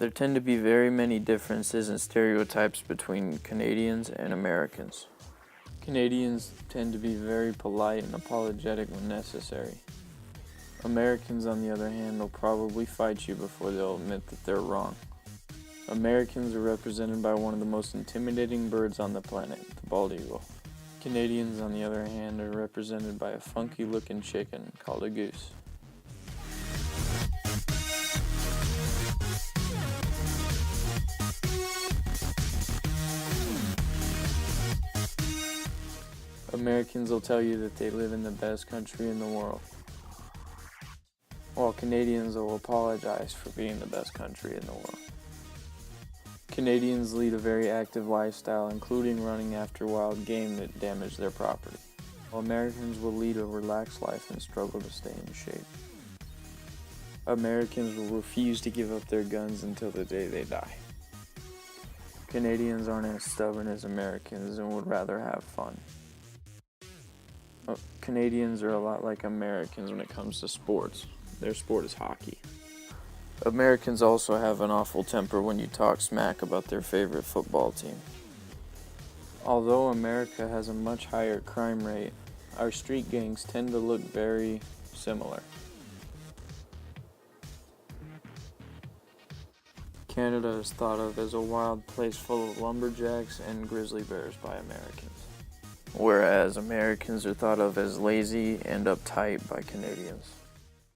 There tend to be very many differences and stereotypes between Canadians and Americans. Canadians tend to be very polite and apologetic when necessary. Americans, on the other hand, will probably fight you before they'll admit that they're wrong. Americans are represented by one of the most intimidating birds on the planet, the bald eagle. Canadians, on the other hand, are represented by a funky-looking chicken called a goose. Americans will tell you that they live in the best country in the world, while Canadians will apologize for being the best country in the world. Canadians lead a very active lifestyle, including running after wild game that damage their property, while Americans will lead a relaxed life and struggle to stay in shape. Americans will refuse to give up their guns until the day they die. Canadians aren't as stubborn as Americans and would rather have fun. Canadians are a lot like Americans when it comes to sports. Their sport is hockey. Americans also have an awful temper when you talk smack about their favorite football team. Although America has a much higher crime rate, our street gangs tend to look very similar. Canada is thought of as a wild place full of lumberjacks and grizzly bears by Americans, whereas Americans are thought of as lazy and uptight by Canadians.